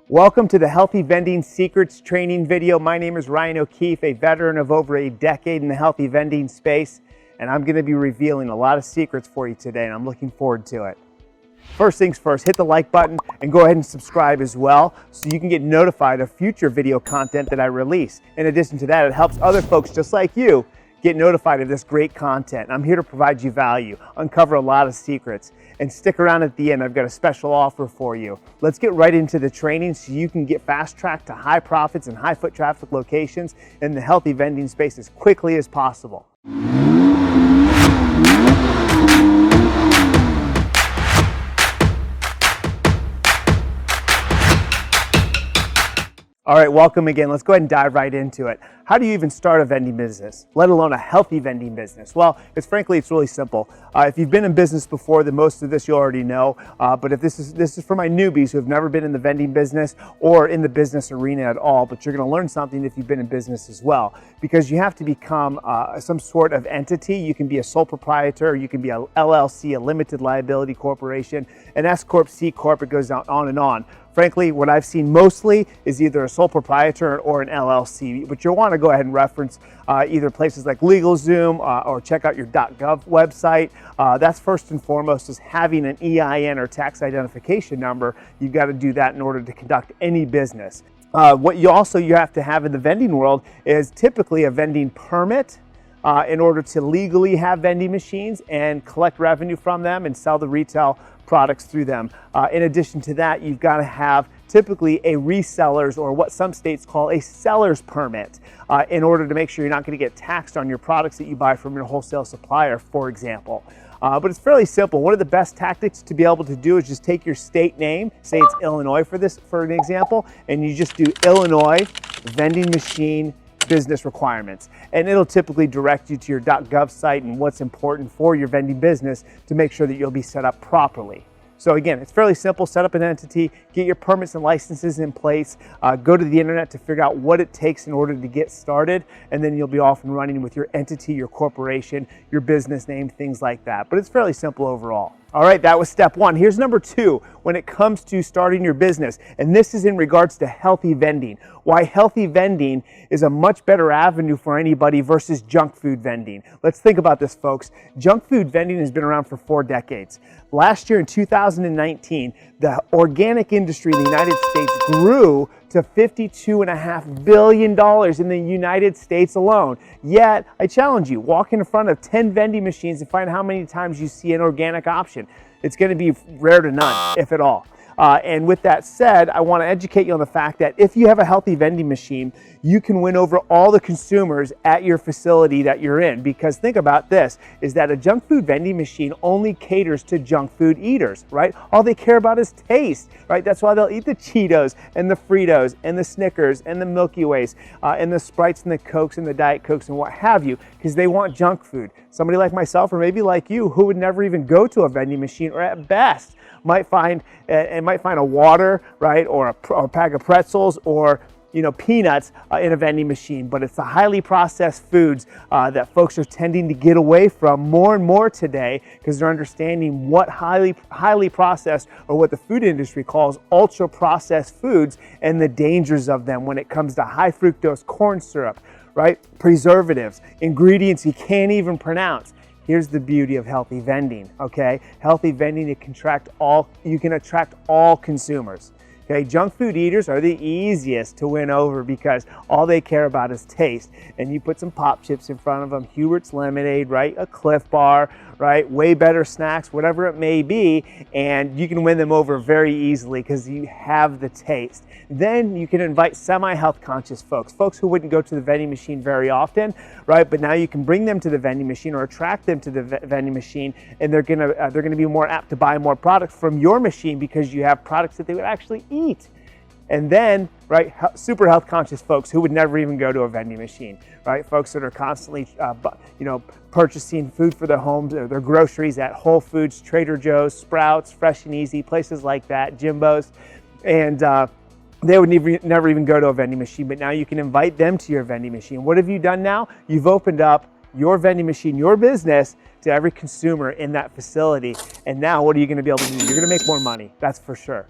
Welcome to the Healthy Vending Secrets Training video. My name is Ryan O'Keefe, a veteran of over a decade in the healthy vending space, and I'm going to be revealing a lot of secrets for you today, and I'm looking forward to it. First things first, hit the like button and go ahead and subscribe as well so you can get notified of future video content that I release. In addition to that, it helps other folks just like you get notified of this great content. I'm here to provide you value, uncover a lot of secrets, and stick around at the end. I've got a special offer for you. Let's get right into the training so you can get fast-tracked to high profits and high foot traffic locations in the healthy vending space as quickly as possible. All right, welcome again. Let's go ahead and dive right into it. How do you even start a vending business, let alone a healthy vending business? Well, it's really simple. If you've been in business before, then most of this you already know. But if this is for my newbies who have never been in the vending business or in the business arena at all, but you're going to learn something if you've been in business as well, because you have to become some sort of entity. You can be a sole proprietor, you can be a LLC, a limited liability corporation, an S Corp, C Corp. It goes on and on. Frankly, what I've seen mostly is either a sole proprietor or an LLC, but you'll want to go ahead and reference either places like LegalZoom or check out your .gov website. That's first and foremost is having an EIN or tax identification number. You've got to do that in order to conduct any business. What you have to have in the vending world is typically a vending permit in order to legally have vending machines and collect revenue from them and sell the retail products through them. In addition to that, you've got to have typically a reseller's or what some states call a seller's permit in order to make sure you're not going to get taxed on your products that you buy from your wholesale supplier, for example. But it's fairly simple. One of the best tactics to be able to do is just take your state name, say it's Illinois for an example, and you just do Illinois vending machine business requirements, and it'll typically direct you to your .gov site and what's important for your vending business to make sure that you'll be set up properly. So again, it's fairly simple. Set up an entity, get your permits and licenses in place, go to the internet to figure out what it takes in order to get started, and then you'll be off and running with your entity, your corporation, your business name, things like that. But it's fairly simple overall. All right, that was step one. Here's number two when it comes to starting your business, and this is in regards to healthy vending. Why healthy vending is a much better avenue for anybody versus junk food vending. Let's think about this, folks. Junk food vending has been around for 4 decades. Last year in 2019, the organic industry in the United States grew to $52.5 billion in the United States alone. Yet, I challenge you, walk in front of 10 vending machines and find how many times you see an organic option. It's going to be rare to none, if at all. And with that said, I want to educate you on the fact that if you have a healthy vending machine, you can win over all the consumers at your facility that you're in. Because think about this, is that a junk food vending machine only caters to junk food eaters, right? All they care about is taste, right? That's why they'll eat the Cheetos and the Fritos and the Snickers and the Milky Ways and the Sprites and the Cokes and the Diet Cokes and what have you, because they want junk food. Somebody like myself or maybe like you who would never even go to a vending machine or at best might find a water, right, or a pack of pretzels or peanuts in a vending machine. But it's the highly processed foods that folks are tending to get away from more and more today because they're understanding what highly processed or what the food industry calls ultra processed foods and the dangers of them when it comes to high fructose corn syrup, right, preservatives, ingredients you can't even pronounce. Here's the beauty of healthy vending, okay? Healthy vending, you can attract all consumers. Okay, junk food eaters are the easiest to win over because all they care about is taste. And you put some pop chips in front of them, Hubert's lemonade, right? A Cliff Bar, right? Way better snacks, whatever it may be, and you can win them over very easily because you have the taste. Then you can invite semi-health conscious folks who wouldn't go to the vending machine very often, right? But now you can bring them to the vending machine or attract them to the vending machine, and they're gonna be more apt to buy more products from your machine because you have products that they would actually eat. And then, right, super health conscious folks who would never even go to a vending machine, right? Folks that are constantly, purchasing food for their homes, or their groceries at Whole Foods, Trader Joe's, Sprouts, Fresh and Easy, places like that, Jimbo's, and they would never even go to a vending machine. But now you can invite them to your vending machine. What have you done now? You've opened up your vending machine, your business, to every consumer in that facility. And now what are you going to be able to do? You're going to make more money, that's for sure.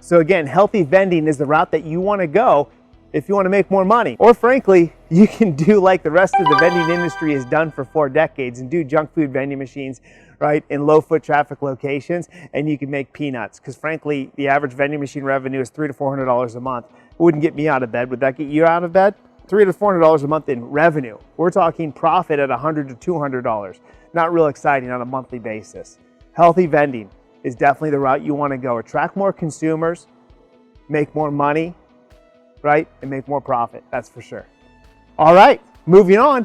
So again, healthy vending is the route that you want to go if you want to make more money. Or frankly, you can do like the rest of the vending industry has done for 4 decades and do junk food vending machines, right, in low foot traffic locations, and you can make peanuts. Because frankly, the average vending machine revenue is $300 to $400 a month. It wouldn't get me out of bed. Would that get you out of bed? $300 to $400 a month in revenue. We're talking profit at $100 to $200. Not real exciting on a monthly basis. Healthy vending is definitely the route you want to go. Attract more consumers, make more money, right, and make more profit, that's for sure. All right, moving on,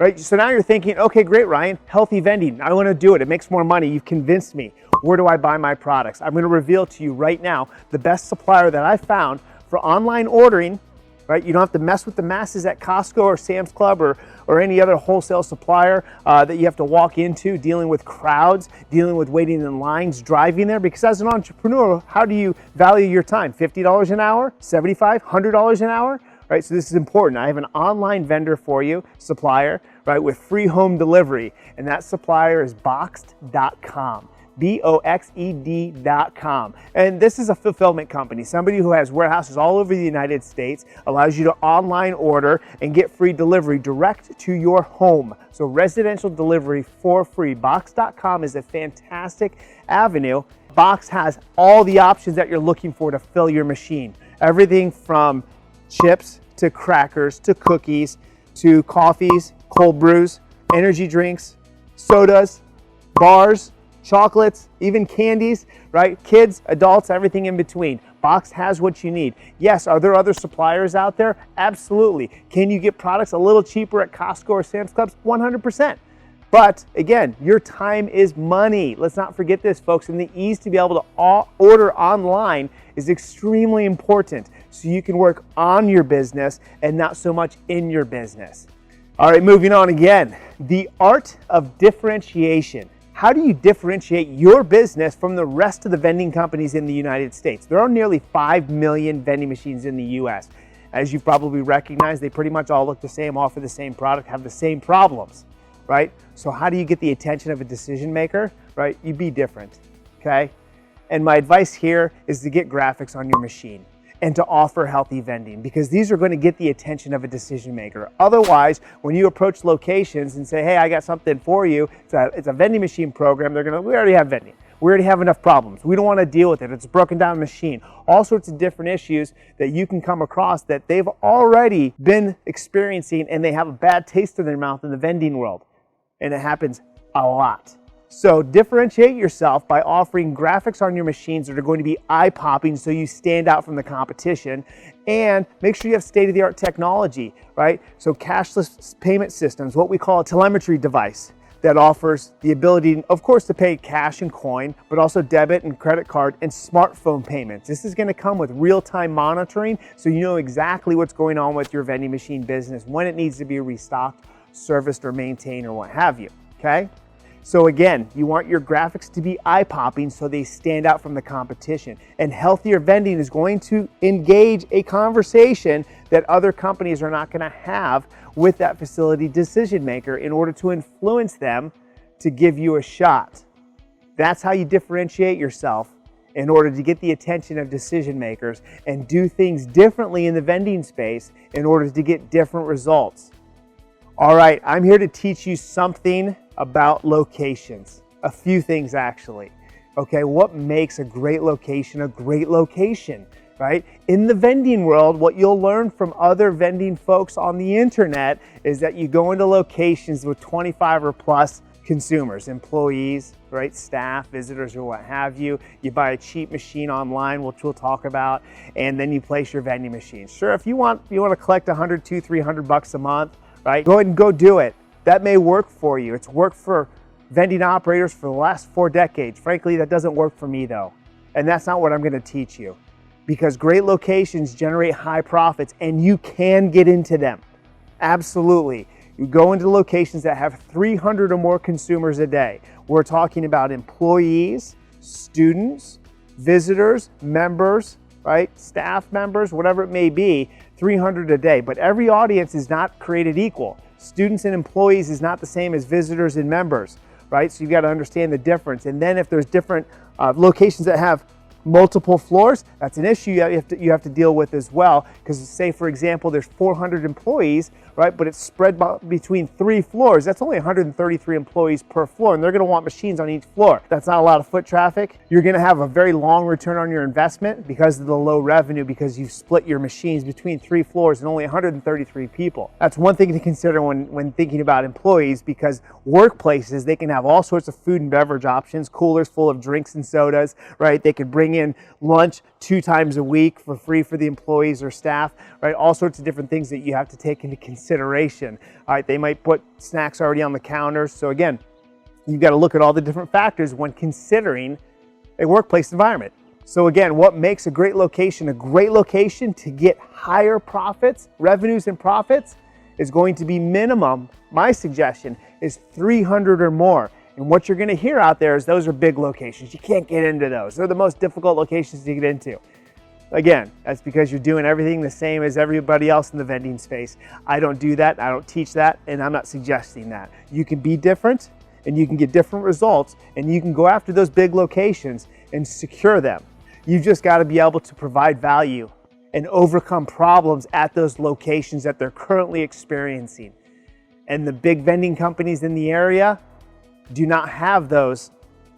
right, so now you're thinking, okay, great, Ryan, healthy vending, I want to do it, it makes more money, you've convinced me. Where do I buy my products? I'm going to reveal to you right now the best supplier that I found for online ordering, right? You don't have to mess with the masses at Costco or Sam's Club or any other wholesale supplier that you have to walk into, dealing with crowds, dealing with waiting in lines, driving there. Because as an entrepreneur, how do you value your time? $50 an hour, $75, $100 an hour, right? So this is important. I have an online vendor for you, supplier, right, with free home delivery. And that supplier is boxed.com. boxed.com. And this is a fulfillment company, somebody who has warehouses all over the United States, allows you to online order and get free delivery direct to your home. So residential delivery for free. Boxed.com is a fantastic avenue. Box has all the options that you're looking for to fill your machine. Everything from chips to crackers to cookies to coffees, cold brews, energy drinks, sodas, bars, chocolates, even candies, right? Kids, adults, everything in between. Box has what you need. Yes, are there other suppliers out there? Absolutely. Can you get products a little cheaper at Costco or Sam's Club? 100%. But again, your time is money. Let's not forget this, folks. And the ease to be able to order online is extremely important. So you can work on your business and not so much in your business. All right, moving on again. The art of differentiation. How do you differentiate your business from the rest of the vending companies in the United States? There are nearly 5 million vending machines in the US. As you've probably recognized, they pretty much all look the same, offer the same product, have the same problems, right? So how do you get the attention of a decision maker, right? You be different, okay? And my advice here is to get graphics on your machine and to offer healthy vending, because these are going to get the attention of a decision maker. Otherwise, when you approach locations and say, hey, I got something for you, it's a vending machine program, they're going to, we already have vending. We already have enough problems. We don't want to deal with it. It's a broken down machine. All sorts of different issues that you can come across that they've already been experiencing, and they have a bad taste in their mouth in the vending world. And it happens a lot. So differentiate yourself by offering graphics on your machines that are going to be eye-popping so you stand out from the competition, and make sure you have state-of-the-art technology, right? So cashless payment systems, what we call a telemetry device that offers the ability, of course, to pay cash and coin, but also debit and credit card and smartphone payments. This is going to come with real-time monitoring so you know exactly what's going on with your vending machine business, when it needs to be restocked, serviced, or maintained, or what have you, okay? So again, you want your graphics to be eye-popping so they stand out from the competition. And healthier vending is going to engage a conversation that other companies are not going to have with that facility decision maker in order to influence them to give you a shot. That's how you differentiate yourself in order to get the attention of decision makers and do things differently in the vending space in order to get different results. All right, I'm here to teach you something about locations. A few things actually. Okay, what makes a great location, right? In the vending world, what you'll learn from other vending folks on the internet is that you go into locations with 25 or plus consumers, employees, right? Staff, visitors, or what have you. You buy a cheap machine online, which we'll talk about, and then you place your vending machine. Sure, if you want to collect $100, $200, $300 a month, right? Go ahead and go do it. That may work for you. It's worked for vending operators for the last 4 decades. Frankly, that doesn't work for me though. And that's not what I'm going to teach you, because great locations generate high profits and you can get into them. Absolutely. You go into locations that have 300 or more consumers a day. We're talking about employees, students, visitors, members, right? Staff members, whatever it may be, 300 a day. But every audience is not created equal. Students and employees is not the same as visitors and members, right? So you've got to understand the difference. And then if there's different locations that have multiple floors, that's an issue you have to deal with as well, because say for example there's 400 employees, right, but it's spread between 3 floors. That's only 133 employees per floor, and they're going to want machines on each floor. That's not a lot of foot traffic. You're going to have a very long return on your investment because of the low revenue, because you've split your machines between 3 floors and only 133 people. That's one thing to consider when thinking about employees, because workplaces, they can have all sorts of food and beverage options, coolers full of drinks and sodas, right? They could bring in lunch 2 times a week for free for the employees or staff, right? All sorts of different things that you have to take into consideration. All right, they might put snacks already on the counters. So again, you've got to look at all the different factors when considering a workplace environment. So again, what makes a great location to get higher profits, revenues and profits, is going to be minimum, my suggestion, is 300 or more. And what you're going to hear out there is those are big locations. You can't get into those. They're the most difficult locations to get into. Again, that's because you're doing everything the same as everybody else in the vending space. I don't do that, I don't teach that, and I'm not suggesting that. You can be different, and you can get different results, and you can go after those big locations and secure them. You've just got to be able to provide value and overcome problems at those locations that they're currently experiencing. And the big vending companies in the area do not have those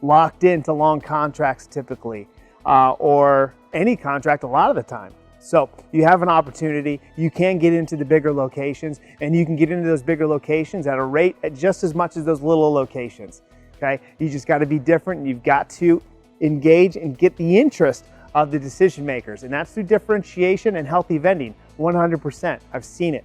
locked into long contracts typically, or any contract a lot of the time. So you have an opportunity, you can get into the bigger locations, and you can get into those bigger locations at a rate at just as much as those little locations, okay? You just gotta be different, and you've got to engage and get the interest of the decision makers, and that's through differentiation and healthy vending, 100%, I've seen it.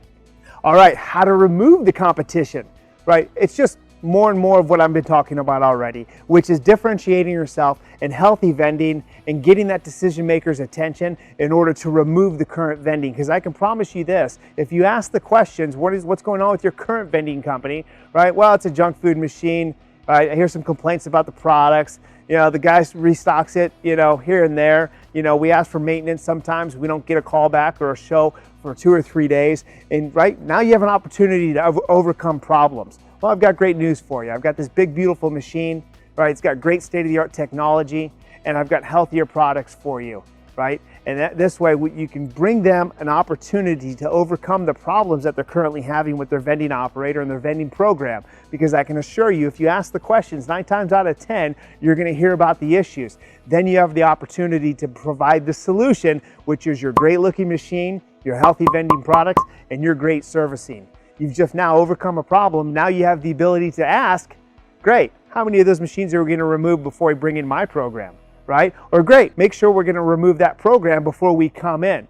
All right, how to remove the competition, right? It's just more and more of what I've been talking about already, which is differentiating yourself in healthy vending and getting that decision maker's attention in order to remove the current vending. Because I can promise you this, if you ask the questions, what's going on with your current vending company, right? Well, it's a junk food machine. I hear some complaints about the products. You know, the guy restocks it, you know, here and there. You know, we ask for maintenance sometimes. We don't get a call back or a show for 2 or 3 days. And right now you have an opportunity to overcome problems. Well, I've got great news for you. I've got this big, beautiful machine, right? It's got great state-of-the-art technology, and I've got healthier products for you, right? And this way you can bring them an opportunity to overcome the problems that they're currently having with their vending operator and their vending program. Because I can assure you, if you ask the questions, 9 times out of 10, you're gonna hear about the issues. Then you have the opportunity to provide the solution, which is your great looking machine, your healthy vending products, and your great servicing. You've just now overcome a problem. Now you have the ability to ask, great, how many of those machines are we gonna remove before we bring in my program, right? Or great, make sure we're gonna remove that program before we come in.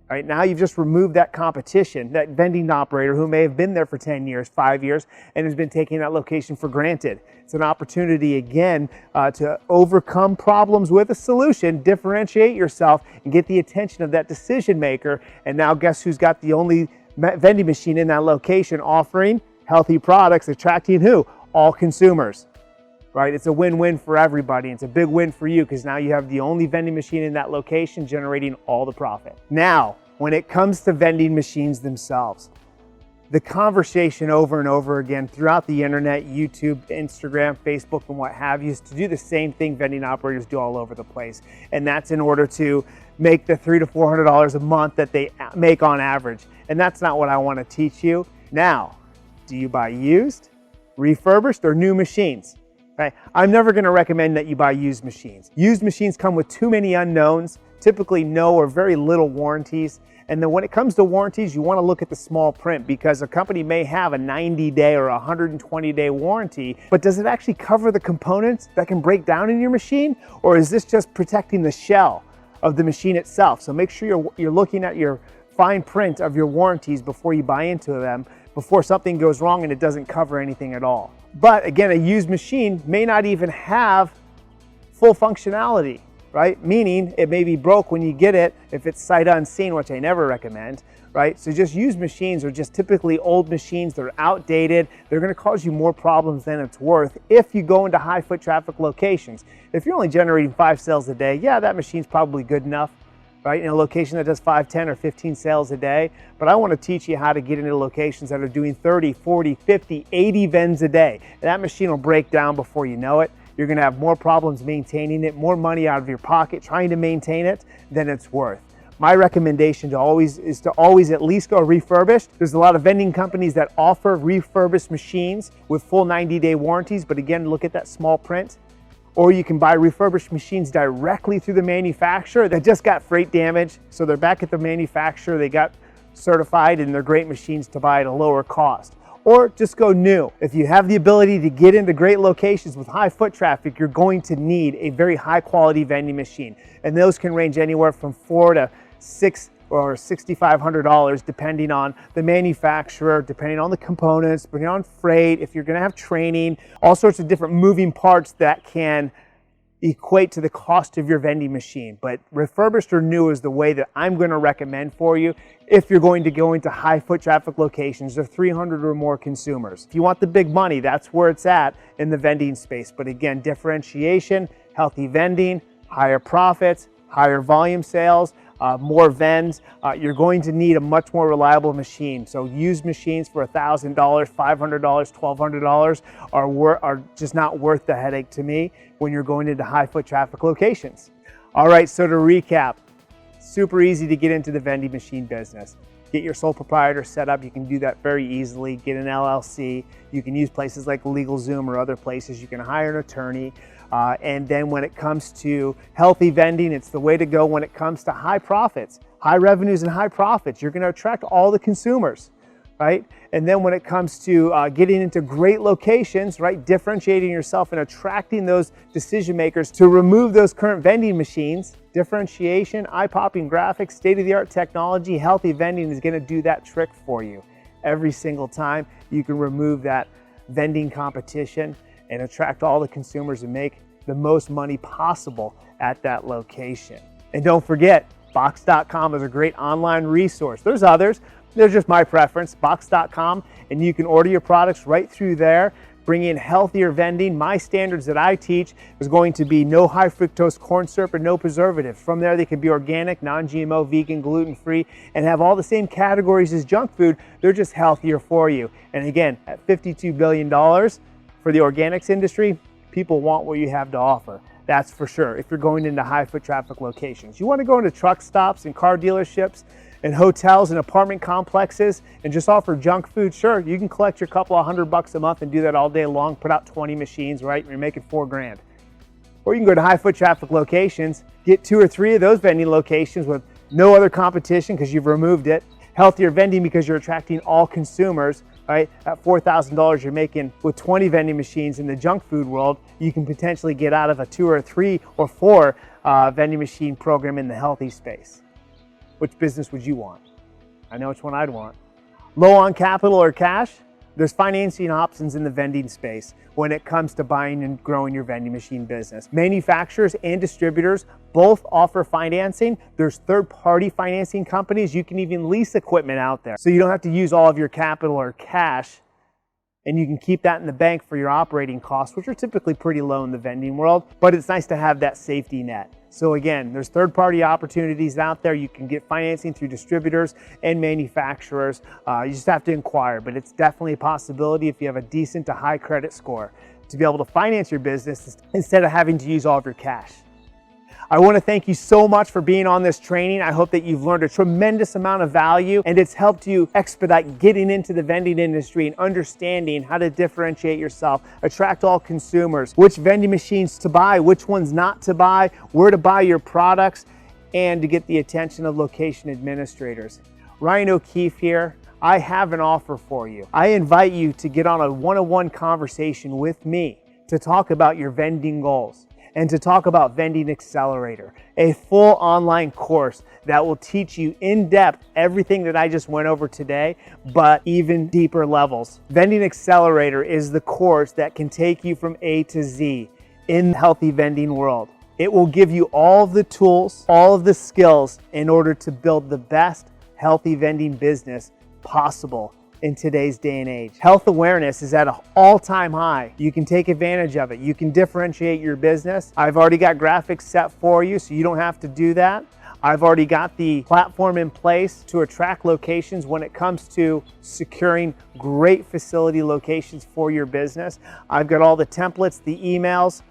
Right now you've just removed that competition, that vending operator who may have been there for 10 years, 5 years, and has been taking that location for granted. It's an opportunity again to overcome problems with a solution, differentiate yourself, and get the attention of that decision maker. And now guess who's got the only vending machine in that location offering healthy products, attracting who? All consumers, right? It's a win-win for everybody. It's a big win for you because now you have the only vending machine in that location generating all the profit. Now, when it comes to vending machines themselves, the conversation over and over again throughout the internet, YouTube, Instagram, Facebook, and what have you, is to do the same thing vending operators do all over the place. And that's in order to make the $300 to $400 a month that they make on average. And that's not what I want to teach you. Now, do you buy used, refurbished, or new machines? Okay. I'm never going to recommend that you buy used machines. Used machines come with too many unknowns, typically no or very little warranties. And then when it comes to warranties, you want to look at the small print because a company may have a 90-day or 120-day warranty, but does it actually cover the components that can break down in your machine? Or is this just protecting the shell of the machine itself? So make sure you're looking at your fine print of your warranties before you buy into them, before something goes wrong and it doesn't cover anything at all. But again, a used machine may not even have full functionality, right? Meaning it may be broke when you get it if it's sight unseen, which I never recommend, right? So just used machines are just typically old machines. They're outdated. They're going to cause you more problems than it's worth if you go into high foot traffic locations. If you're only generating 5 sales a day, yeah, that machine's probably good enough, right? In a location that does 5, 10, or 15 sales a day. But I want to teach you how to get into locations that are doing 30, 40, 50, 80 vends a day. And that machine will break down before you know it. you're gonna have more problems maintaining it, more money out of your pocket trying to maintain it than it's worth. My recommendation is to always at least go refurbished. There's a lot of vending companies that offer refurbished machines with full 90-day warranties, but again, look at that small print. Or you can buy refurbished machines directly through the manufacturer that just got freight damage. So they're back at the manufacturer, they got certified, and they're great machines to buy at a lower cost. Or just go new. If you have the ability to get into great locations with high foot traffic, you're going to need a very high quality vending machine. And those can range anywhere from $400 to $600 or $6,500 depending on the manufacturer, depending on the components, depending on freight, if you're gonna have training, all sorts of different moving parts that can equate to the cost of your vending machine. But refurbished or new is the way that I'm going to recommend for you if you're going to go into high foot traffic locations or 300 or more consumers. If you want the big money, that's where it's at in the vending space. But again, differentiation, healthy vending, higher profits, higher volume sales, more vends, you're going to need a much more reliable machine. So used machines for $1,000, $500, $1,200 are just not worth the headache to me when you're going into high foot traffic locations. All right, so to recap, super easy to get into the vending machine business. Get your sole proprietor set up. You can do that very easily. Get an LLC. You can use places like LegalZoom or other places. You can hire an attorney. And then when it comes to healthy vending, it's the way to go when it comes to high profits, high revenues and high profits. You're going to attract all the consumers, right? And then when it comes to getting into great locations, right, differentiating yourself and attracting those decision makers to remove those current vending machines, differentiation, eye-popping graphics, state-of-the-art technology, healthy vending is going to do that trick for you. Every single time you can remove that vending competition and attract all the consumers and make the most money possible at that location. And don't forget, Box.com is a great online resource. There's others, they're just my preference, Box.com, and you can order your products right through there, bring in healthier vending. My standards that I teach is going to be no high fructose corn syrup and no preservatives. From there, they can be organic, non-GMO, vegan, gluten-free, and have all the same categories as junk food. They're just healthier for you. And again, at $52 billion, for the organics industry, people want what you have to offer. That's for sure. If you're going into high foot traffic locations, you want to go into truck stops and car dealerships and hotels and apartment complexes and just offer junk food, sure, you can collect your couple of $100 a month and do that all day long, put out 20 machines, right? You're making $4 grand. Or you can go to high foot traffic locations, get 2 or 3 of those vending locations with no other competition because you've removed it. Healthier vending because you're attracting all consumers, right? At $4,000 you're making with 20 vending machines in the junk food world, you can potentially get out of a 2 or 3 or 4 vending machine program in the healthy space. Which business would you want? I know which one I'd want. Low on capital or cash? There's financing options in the vending space when it comes to buying and growing your vending machine business. Manufacturers and distributors both offer financing. There's third-party financing companies. You can even lease equipment out there. So you don't have to use all of your capital or cash, and you can keep that in the bank for your operating costs, which are typically pretty low in the vending world, but it's nice to have that safety net. So again, there's third-party opportunities out there. You can get financing through distributors and manufacturers. You just have to inquire, but it's definitely a possibility if you have a decent to high credit score to be able to finance your business instead of having to use all of your cash. I want to thank you so much for being on this training. I hope that you've learned a tremendous amount of value and it's helped you expedite getting into the vending industry and understanding how to differentiate yourself, attract all consumers, which vending machines to buy, which ones not to buy, where to buy your products, and to get the attention of location administrators. Ryan O'Keefe here. I have an offer for you. I invite you to get on a one-on-one conversation with me to talk about your vending goals and to talk about Vending Accelerator, a full online course that will teach you in depth everything that I just went over today, but even deeper levels. Vending Accelerator is the course that can take you from A to Z in the healthy vending world. It will give you all of the tools, all of the skills in order to build the best healthy vending business possible in today's day and age. Health awareness is at an all-time high. You can take advantage of it. You can differentiate your business. I've already got graphics set for you, so you don't have to do that. I've already got the platform in place to attract locations when it comes to securing great facility locations for your business. I've got all the templates, the emails,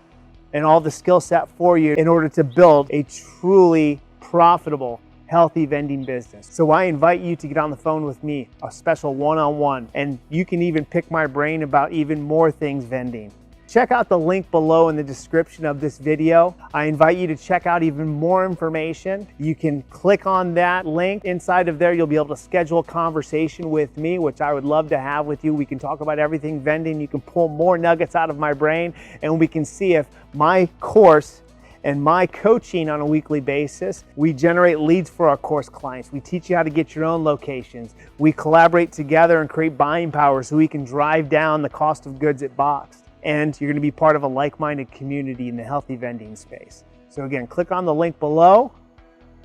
and all the skill set for you in order to build a truly profitable, healthy vending business. So I invite you to get on the phone with me, a special one-on-one, and you can even pick my brain about even more things vending. Check out the link below in the description of this video. I invite you to check out even more information. You can click on that link. Inside of there, you'll be able to schedule a conversation with me, which I would love to have with you. We can talk about everything vending. You can pull more nuggets out of my brain, and we can see if my course and my coaching on a weekly basis, we generate leads for our course clients. We teach you how to get your own locations. We collaborate together and create buying power so we can drive down the cost of goods at box. And you're going to be part of a like-minded community in the healthy vending space. So again, click on the link below.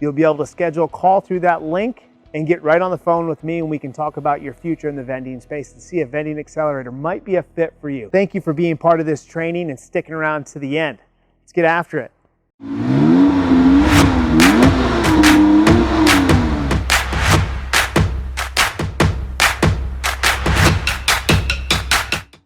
You'll be able to schedule a call through that link and get right on the phone with me, and we can talk about your future in the vending space and see if Vending Accelerator might be a fit for you. Thank you for being part of this training and sticking around to the end. Let's get after it.